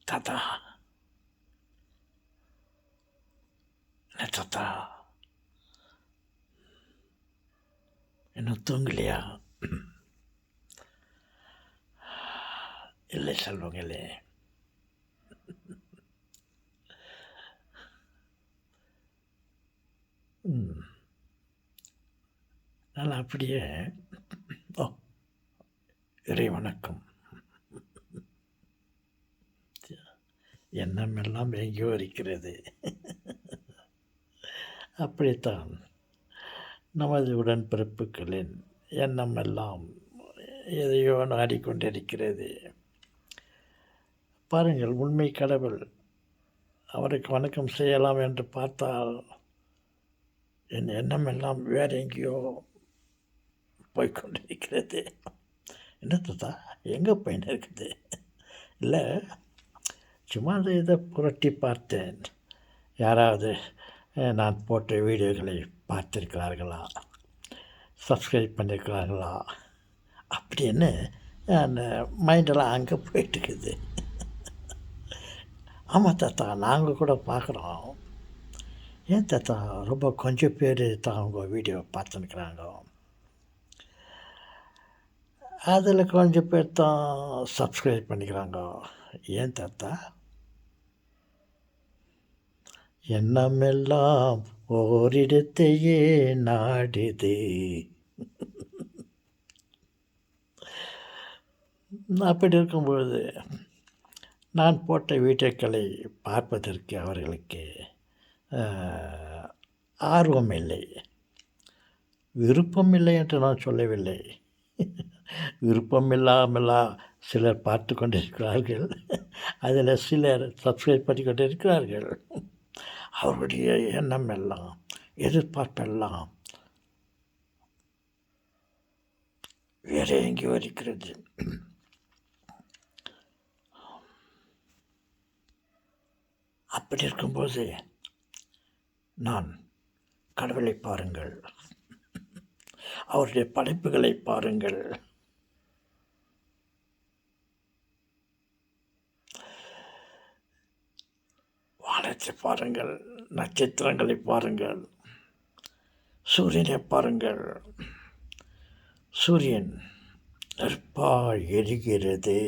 தாத்தா, என்ன தாத்தா, இன்னும் தூங்கலையா? இல்லை செல்வங்களே, நான் அப்படியே ஓ இறை வணக்கம். எண்ணமெல்லாம் எங்கேயோ இருக்கிறது. அப்படித்தான் நமது உடன்பிறப்புகளின் எண்ணமெல்லாம் எதையோ நாடிக்கொண்டிருக்கிறது. பாருங்கள், உண்மை கடவுள் அவருக்கு வணக்கம் செய்யலாம் என்று பார்த்தால் என் எண்ணம் எல்லாம் வேற எங்கேயோ போய்கொண்டிருக்கிறது. என்ன தாத்தா, எங்கே போயின்னு இருக்குது? இல்லை, சும்மா இதை புரட்டி பார்த்தேன். யாராவது நான் போட்ட வீடியோக்களை பார்த்துருக்கிறார்களா, சப்ஸ்கிரைப் பண்ணியிருக்கிறார்களா அப்படின்னு அந்த மைண்டெல்லாம் அங்கே போயிட்டுருக்குது. ஆமாம் தாத்தா, நாங்கள் கூட பார்க்குறோம். ஏன் தாத்தா, ரொம்ப கொஞ்சம் பேர் தான் அவங்க வீடியோ பார்த்துன்னுக்குறாங்க. அதில் கொஞ்சம் பேர் தான் சப்ஸ்கிரைப் பண்ணிக்கிறாங்க. ஏன் தாத்தா? எண்ணமெல்லாம் ஓரிடத்தையே நாடுது. அப்படி இருக்கும்பொழுது நான் போட்ட வீடியோக்களை பார்ப்பதற்கு அவர்களுக்கு ஆர்வம் இல்லை. விருப்பம் இல்லை என்று நான் சொல்லவில்லை. விருப்பம் இல்லாமலா சிலர் பார்த்து கொண்டிருக்கிறார்கள். அதில் சிலர் சப்ஸ்கிரைப் பண்ணி கொண்டிருக்கிறார்கள். அவருடைய எண்ணம் எல்லாம், எதிர்பார்ப்பெல்லாம் வேறு எங்கேயோ இருக்கிறது. அப்படி இருக்கும்போது நான் கடவுளை பாருங்கள், அவருடைய படைப்புகளை பாருங்கள், வானத்தை பாருங்கள், நட்சத்திரங்களை பாருங்கள், சூரியனை பாருங்கள். சூரியன் நெருப்பாய் எரிகிறது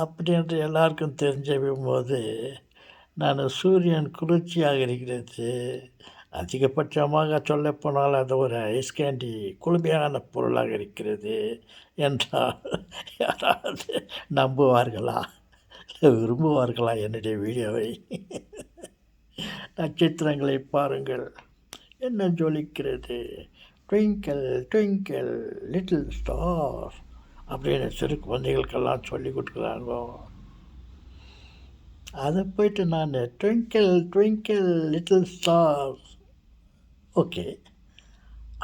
அப்படின்ட்டு எல்லாருக்கும் தெரிஞ்சும் போது நான் சூரியன் குளிர்ச்சியாக இருக்கிறது, அதிகபட்சமாக சொல்லப்போனால் அது ஒரு ஐஸ் கேண்டி குளுமையான பொருளாக இருக்கிறது என்றால் யாராவது நம்புவார்களா, விரும்புவார்களா என்னுடைய வீடியோவை? நட்சத்திரங்களை பாருங்கள், என்ன ஜொலிக்கிறது. ட்விங்கிள் ட்விங்கிள் லிட்டில் ஸ்டார் அப்படின்னு சிறு குழந்தைகளுக்கெல்லாம் சொல்லி கொடுக்குறாங்க. அதை போய்ட்டு நான் twinkle twinkle little star okay,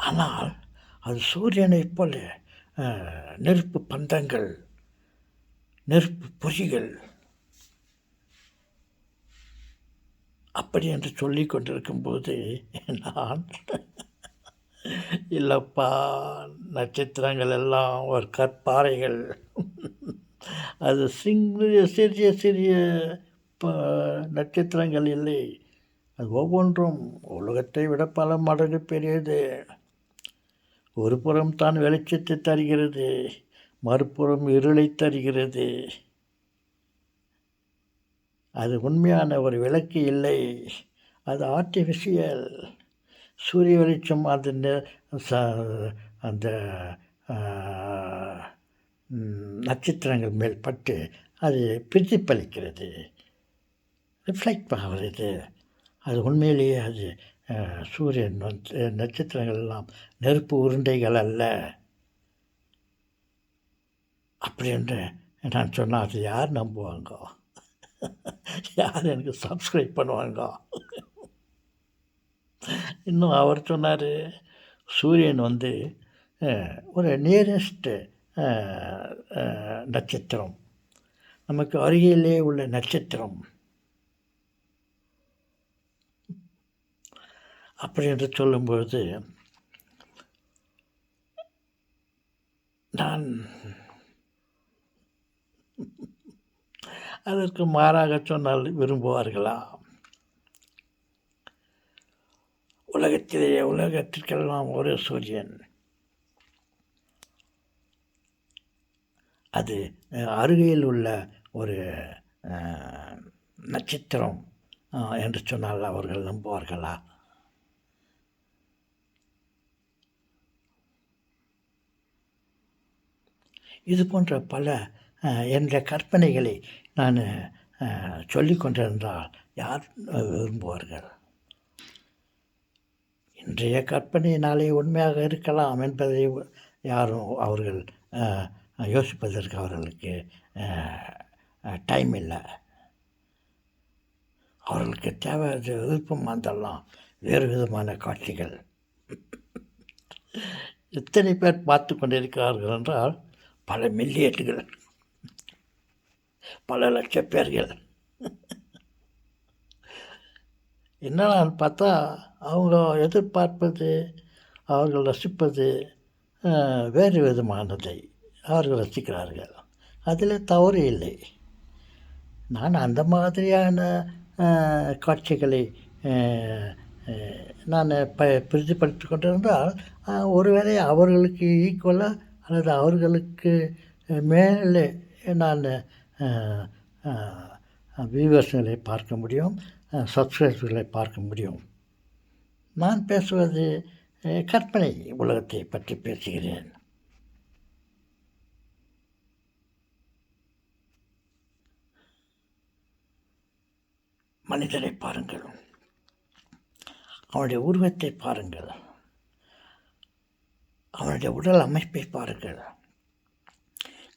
ஆனால் அது சூரியனை போல நெருப்பு பந்தங்கள், நெருப்பு பொறிகள் அப்படி என்று சொல்லி கொண்டிருக்கும்போது நான் இல்லைப்பா, நட்சத்திரங்கள் எல்லாம் ஒரு கற்பாறைகள், அது சிறிய சிறிய நட்சத்திரங்கள் இல்லை, அது ஒவ்வொன்றும் உலகத்தை விட பல மடங்கு பெரியது. ஒரு புறம் தான் வெளிச்சத்தை தருகிறது, மறுபுறம் இருளை தருகிறது. அது உண்மையான ஒரு விளக்கு இல்லை, அது ஆர்டிஃபிஷியல். சூரிய வெளிச்சம் அந்த நட்சத்திரங்கள் மேல் பட்டு அது பிரதிபலிக்கிறது, ரிஃப்ளெக்ட் ஆகிறது. அது உண்மையிலேயே அது சூரியன் நட்சத்திரங்கள் எல்லாம் நெருப்பு உருண்டைகள் அல்ல அப்படி என்று நான் சொன்னால் அது யார் நம்புவாங்க? யார் எனக்கு சப்ஸ்கிரைப் பண்ணுவாங்க? இன்னும் அவர் சொன்னார், சூரியன் ஒரு நியரஸ்ட்டு நட்சத்திரம், நமக்கு அருகிலே உள்ள நட்சத்திரம் அப்படி என்று சொல்லும்பொழுது நான் அதற்கு மாறாக சொன்னால் விரும்புவார்களா? உலகத்திற்கெல்லாம் ஒரு சூரியன், அது அருகில் உள்ள ஒரு நட்சத்திரம் என்று சொன்னால் அவர்கள் நம்புவார்களா? இது போன்ற பல என்ற கற்பனைகளை நான் சொல்லிக் கொண்டிருந்தால் யார் விரும்புவார்கள்? இன்றைய கற்பனை நாளை உண்மையாக இருக்கலாம் என்பதை யாரும் அவர்கள் யோசிப்பதற்கு அவர்களுக்கு டைம் இல்லை. அவர்களுக்கு தேவை விருப்பம் வந்தெல்லாம் வேறு விதமான காட்சிகள். எத்தனை பேர் பார்த்து கொண்டிருக்கிறார்கள் என்றால் பல மில்லியன்கள், பல லட்சம் பேர்கள். என்னன்னு பார்த்தா அவங்க எதிர்பார்ப்பது, அவர்கள் ரசிப்பது வேறு விதமானதை அவர்கள் ரசிக்கிறார்கள். அதில் தவறு இல்லை. நான் அந்த மாதிரியான காட்சிகளை நான் பிரதிபலித்து கொண்டிருந்தால் ஒருவேளை அவர்களுக்கு ஈக்குவலாக அல்லது அவர்களுக்கு மேலே நான் வியூவர்ஸ்களை பார்க்க முடியும், சப்ஸ்கிரைபர்களை பார்க்க முடியும். நான் பேசுவது கற்பனை உலகத்தை பற்றி பேசுகிறேன். மனிதனை பாருங்கள், அவனுடைய உருவத்தை பாருங்கள், அவனுடைய உடல் அமைப்பை பாருங்கள்.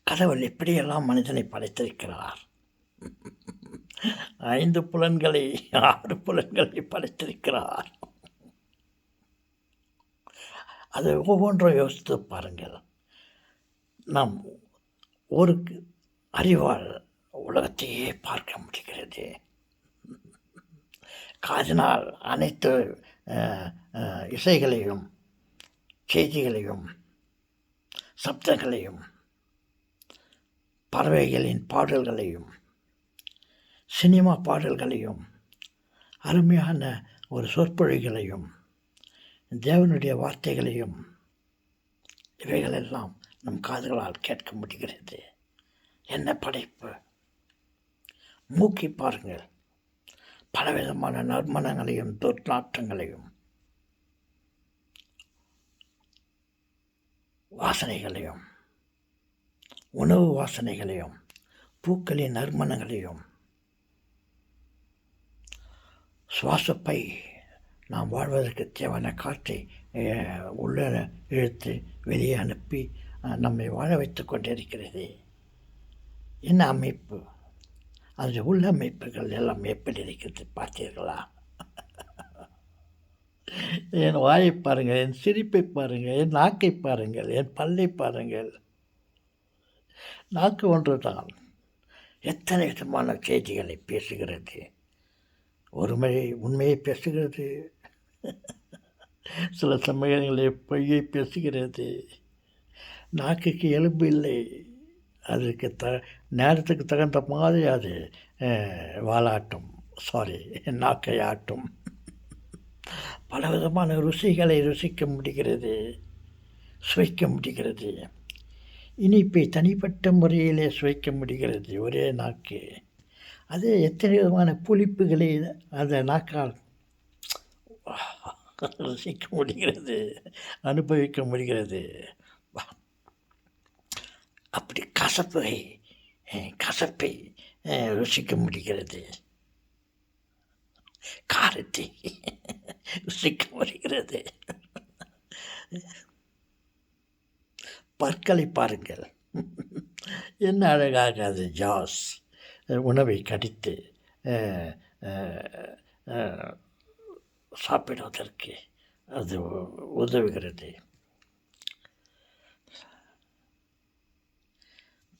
கடவுள் எப்படியெல்லாம் மனிதனை படைத்திருக்கிறார். 5 புலன்களை 6 புலன்களை படைத்திருக்கிறார். அதை ஒவ்வொன்றும் யோசித்து பாருங்கள். நாம் ஒரு அறிவால் உலகத்தையே பார்க்க முடிகிறது. காதினால் அனைத்து இசைகளையும், செய்திகளையும், சப்தங்களையும், பறவைகளின் பாடல்களையும், சினிமா பாடல்களையும், அருமையான ஒரு சொற்பொழிகளையும், தேவனுடைய வார்த்தைகளையும், இவைகளெல்லாம் நம் காதுகளால் கேட்க முடிகிறது. என்ன படைப்பு! மூக்கி பாருங்கள், பலவிதமான நறுமணங்களையும் துர்நாற்றங்களையும் வாசனைகளையும், உணவு வாசனைகளையும், பூக்களின் நறுமணங்களையும், சுவாசப்பை நாம் வாழ்வதற்கு தேவையான காற்றை உள்ளே இழுத்து வெளியே அனுப்பி நம்மை வாழ வைத்து கொண்டிருக்கிறது. என்ன அமைப்பு! அந்த உள்ளமைப்புகள் எல்லாம் எப்படி இருக்கிறது பார்த்தீர்களா? என் வாயை பாருங்கள், என் சிரிப்பை பாருங்கள், என் நாக்கை பாருங்கள், என் பல்லை பாருங்கள். நாக்கு ஒன்று தான் எத்தனை விதமான செய்திகளை பேசுகிறது. ஒரு முறை உண்மையை பேசுகிறது, சில சமயங்களில் பொய்யை பேசுகிறது. நாக்குக்கு எலும்பு இல்லை, அதுக்கு நேரத்துக்கு தகுந்த மாதிரி அது வாலாட்டும், நாக்கை ஆட்டும். பலவிதமான ருசிகளை ருசிக்க முடிகிறது, சுவைக்க முடிகிறது. இனிப்பை தனிப்பட்ட முறையிலே சுவைக்க முடிகிறது ஒரே நாக்கு. அது எத்தனை விதமான புளிப்புகளை அந்த நாக்கால் ருசிக்க முடிகிறது, அனுபவிக்க முடிகிறது. அப்படி கசப்பை ருசிக்க முடிகிறது, காரத்தை ருசிக்க முடிகிறது. பற்களை பாருங்கள், என்ன அழகாக அது ஜாஸ் உணவை கடித்து சாப்பிடுவதற்கு அது உதவுகிறது.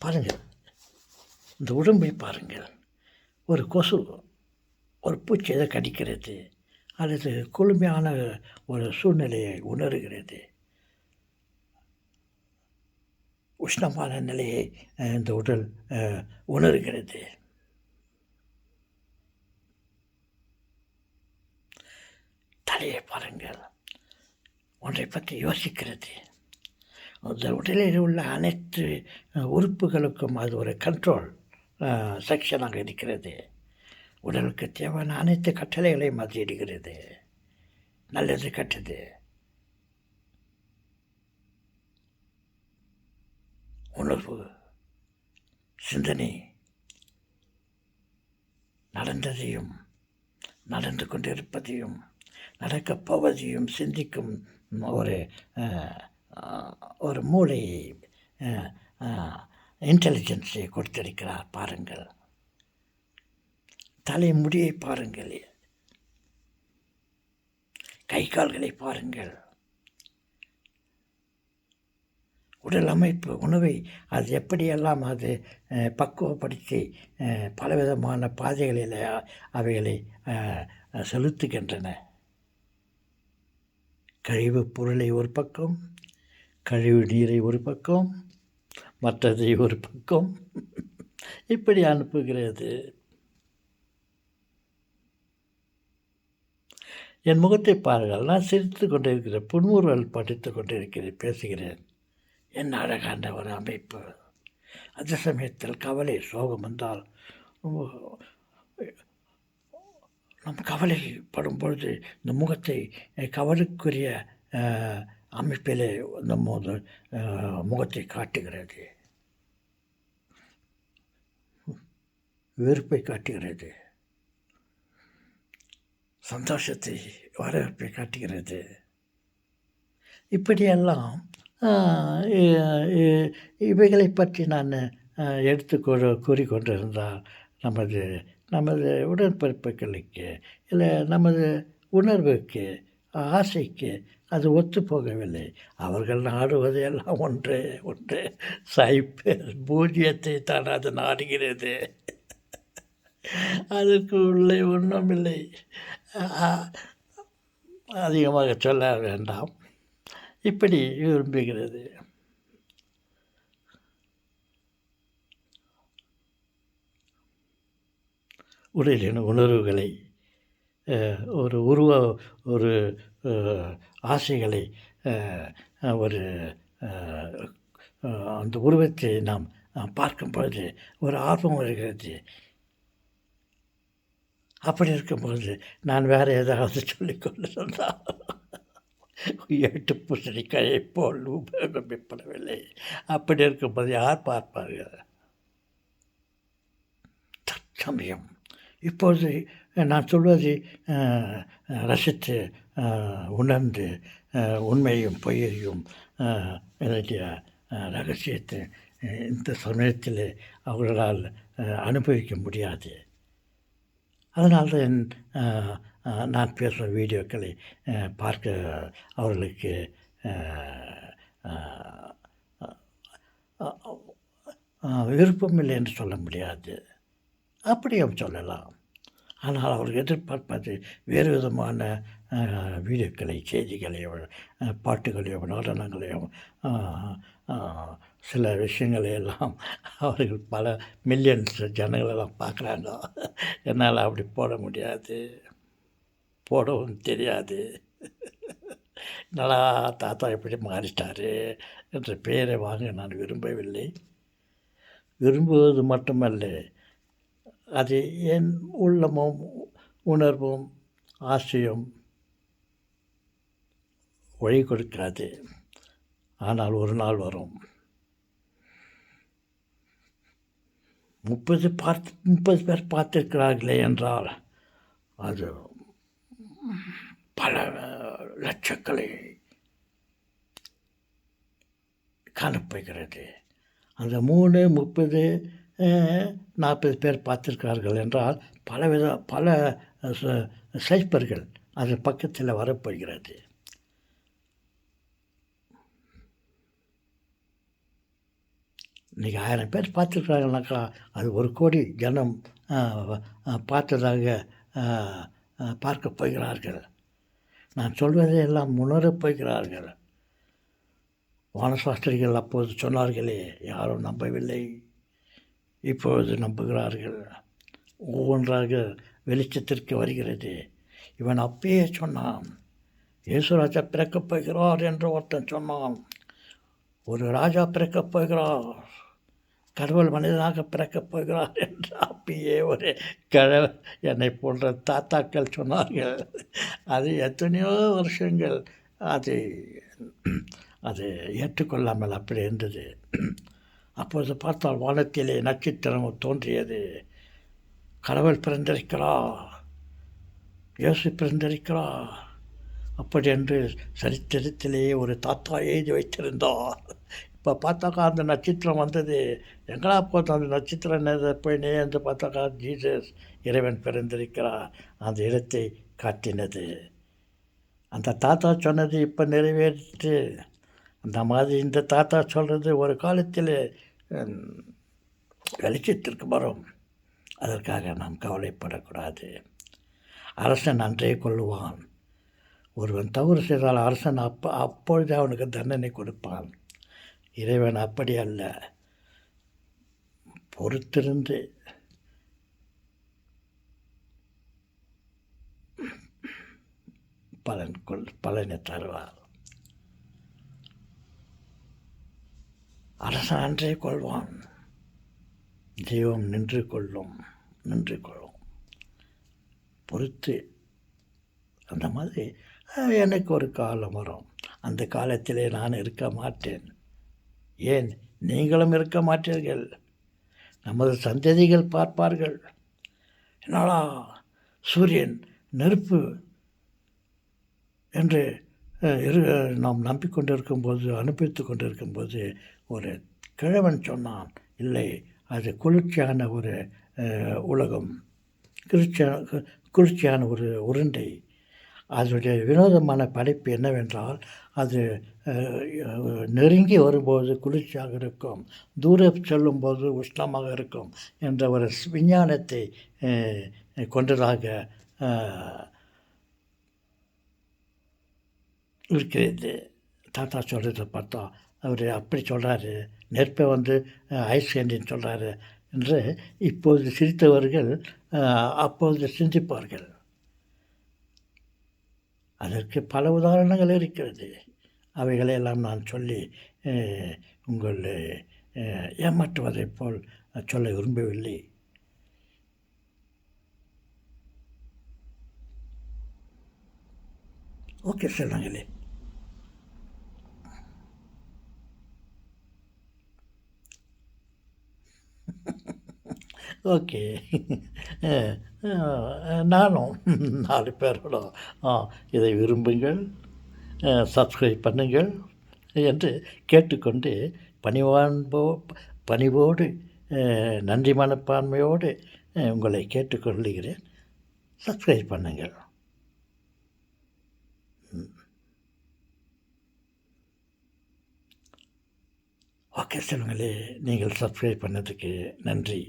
பாருங்கள், இந்த உடம்பை பாருங்கள். ஒரு கொசு, ஒரு பூச்சி எதை கடிக்கிறது அல்லது குளுமையான ஒரு சூழ்நிலையை உணர்கிறது. உஷ்ணமான நிலையை இந்த உடல் உணர்கிறது. தலையை பாருங்கள், ஒன்றை பற்றி யோசிக்கிறது. அந்த உடலில் உள்ள அனைத்து உறுப்புகளுக்கும் அது ஒரு கண்ட்ரோல் செக்ஷனாக இருக்கிறது. உடலுக்கு தேவையான அனைத்து கட்டளைகளையும் அது இடுகிறது. நல்லது கெட்டது, உணர்வு, சிந்தனை, நடந்ததையும் நடந்து கொண்டிருப்பதையும் நடக்கப் போவதையும் சிந்திக்கும் ஒரு மூளை இன்டெலிஜென்ஸை கொடுத்திருக்கிறார். பாருங்கள், தலைமுடியை பாருங்கள், கை கால்களை பாருங்கள், உடல் அமைப்பு, உணவை அது எப்படியெல்லாம் அது பக்குவப்படுத்தி பலவிதமான பாதைகளில் அவைகளை செலுத்துகின்றன. கழிவு பொருளை ஒரு பக்கம், கழிவு நீரை ஒரு பக்கம், மற்றதை ஒரு பக்கம் இப்படி அனுப்புகிறது. என் முகத்தை பாருங்கள், நான் சிரித்து கொண்டிருக்கிறேன், புன்முறுவல் படித்து கொண்டிருக்கிறேன், பேசுகிறேன். என்ன அழகான ஒரு அமைப்பு. அந்த சமயத்தில் கவலை, சோகம் வந்தால் நம் கவலைப்படும் பொழுது இந்த முகத்தை கவலைக்குரிய அமைப்பிலே நம்ம முகத்தை காட்டுகிறது, வெறுப்பை காட்டுகிறது, சந்தோஷத்தை, வரவேற்பை காட்டுகிறது. இப்படியெல்லாம் இவைகளை பற்றி நான் எடுத்து கூறிக்கொண்டிருந்தால் நமது உடன்பிறப்புகளுக்கு இல்லை நமது உணர்வுக்கு, ஆசைக்கு அது ஒத்து போகவில்லை. அவர்கள் நாடுவது எல்லாம் ஒன்று சைப்பர் பூஜ்ஜியத்தை தான் அது நாடுகிறது. அதற்கு உள்ளே ஒன்றுமில்லை. அதிகமாக சொல்ல வேண்டாம். இப்படி விரும்புகிறது. உடலின் உணர்வுகளை, ஒரு ஆசைகளை, ஒரு அந்த உருவத்தை நாம் பார்க்கும் பொழுது ஒரு ஆர்வம் வருகிறது. அப்படி இருக்கும்பொழுது நான் வேறு ஏதாவது சொல்லிக்கொண்டு சொன்னால் எட்டு பூசணிக்காயை போல் உபயோகப்படவில்லை. அப்படி இருக்கும்போது யார் பார்ப்பார்கள்? தற்சமயம் இப்போது நான் சொல்வதை ரசித்து உணர்ந்து உண்மையும் பொய்யையும் என்னுடைய ரகசியத்தை இந்த சமயத்தில் அவர்களால் அனுபவிக்க முடியாது. அதனால்தான் நான் பேசுகிற வீடியோக்களை பார்க்க அவர்களுக்கு விருப்பமில்லை என்று சொல்ல முடியாது, அப்படியும் சொல்லலாம். ஆனால் அவர்கள் எதிர்பார்ப்பது வேறு விதமான வீடியோக்களை, செய்திகளையோ, பாட்டுகளையோ, நடனங்களையோ, சில விஷயங்களையெல்லாம் அவர்கள் பல மில்லியன்ஸ் ஜனங்களெல்லாம் பார்க்குறாங்க. என்னால் அப்படி போட முடியாது, போடவும் தெரியாது. நல்லா தாத்தா எப்படி மாறிட்டார் என்ற பெயரை வாங்க நான் விரும்பவில்லை. விரும்புவது மட்டுமல்ல, அது என் உள்ளமும் உணர்வும் ஆசையும் வழி கொடுக்காது. ஆனால் ஒரு நாள் வரும். 30 பேர் பார்த்திருக்கிறார்களே என்றால் அது பல லட்சங்களை காணப்படுகிறது. அந்த 3, 30, 40 பேர் பார்த்திருக்கிறார்கள் என்றால் பல சைப்பர்கள் அது பக்கத்தில் வரப்போகிறது. இன்றைக்கி 1000 பேர் பார்த்துருக்குறாங்கனாக்கா அது 1 கோடி ஜனம் பார்த்ததாக பார்க்க போகிறார்கள். நான் சொல்வதை எல்லாம் உணரப் போகிறார்கள். வானசாஸ்திரிகள் அப்போது சொன்னார்களே, யாரும் நம்பவில்லை, இப்பொழுது நம்புகிறார்கள். ஒவ்வொன்றாக வெளிச்சத்திற்கு வருகிறது. இவன் அப்பயே சொன்னான், இயேசுராஜா பிறக்கப் போகிறார் என்று ஒருத்தன் சொன்னான். ஒரு ராஜா பிறக்கப் போகிறார், கடவுள் மனிதனாக பிறக்கப் போகிறார் என்று அப்பயே ஒரு என்னை போன்ற தாத்தாக்கள் சொன்னார்கள். அது எத்தனையோ வருஷங்கள் அது அது ஏற்றுக்கொள்ளாமல் அப்படி இருந்தது. அப்பொழுது பார்த்தால் வானத்திலே நட்சத்திரம் தோன்றியது. கடவுள் பிறந்திருக்கிறார், இயேசு பிறந்திருக்கிறார் அப்படி என்று சரித்திரத்திலேயே ஒரு தாத்தா எழுதி வைத்திருந்தார். இப்போ பார்த்தாக்கா அந்த நட்சத்திரம் வந்தது. எங்கடா போதும் அந்த நட்சத்திரம் போய் நேர்ந்து பார்த்தாக்கா ஜீசஸ் இறைவன் பிறந்திருக்கிறார் அந்த இடத்தை காட்டினது. அந்த தாத்தா சொன்னது இப்போ நிறைவேறிட்டு. அந்த மாதிரி இந்த தாத்தா சொல்கிறது ஒரு காலத்தில் வெளிச்சத்திற்கு வரும். அதற்காக நாம் கவலைப்படக்கூடாது. அரசன் அன்றே கொள்ளுவான். ஒருவன் தவறு செய்தால் அரசன் அப்பொழுது அவனுக்கு தண்டனை கொடுப்பான். இறைவன் அப்படி அல்ல, பொறுத்திருந்து பலனை தருவார். அரசன் அன்றே கொள்வான், தெய்வம் நின்று கொள்ளும். பொறுத்து அந்த மாதிரி எனக்கு ஒரு காலம் வரும். அந்த காலத்திலே நான் இருக்க மாட்டேன். ஏன் நீங்களும் இருக்க மாட்டீர்கள். நமது சந்ததிகள் பார்ப்பார்கள். என்னடா சூரியன் நெருப்பு என்று நாம் நம்பிக்கொண்டிருக்கும்போது, அனுபவித்து கொண்டிருக்கும்போது ஒரு கிழவன் சொன்னான், இல்லை அது குளிர்ச்சியான ஒரு உலகம், குளிர்ச்சியான ஒரு உருண்டை. அதனுடைய வினோதமான படைப்பு என்னவென்றால், அது நெருங்கி வரும்போது குளிர்ச்சியாக இருக்கும், தூரம் செல்லும்போது உஷ்ணமாக இருக்கும் என்ற ஒரு விஞ்ஞானத்தை கொண்டதாக இருக்கிறது. தாத்தா சொல்கிறத பார்த்தா அவர் அப்படி சொல்கிறாரு, நெருப்பை வந்து ஐஸ் கேண்டின்னு சொல்கிறாரு என்று இப்போது சிரித்தவர்கள் அப்போது சிந்திப்பார்கள். அதற்கு பல உதாரணங்கள் இருக்கிறது. அவைகளையெல்லாம் நான் சொல்லி உங்களை ஏமாற்றுவதைப் போல் சொல்ல விரும்பவில்லை. ஓகே சொல்லுங்களே. ஓகே, நானும் 4 பேரோட இதை விரும்புங்கள், சப்ஸ்கிரைப் பண்ணுங்கள் என்று கேட்டுக்கொண்டு பணிவோடு நன்றி மனப்பான்மையோடு உங்களை கேட்டுக்கொள்கிறேன். சப்ஸ்கிரைப் பண்ணுங்கள். ஓகே சொல்லுங்களே. நீங்கள் சப்ஸ்கிரைப் பண்ணதுக்கு நன்றி.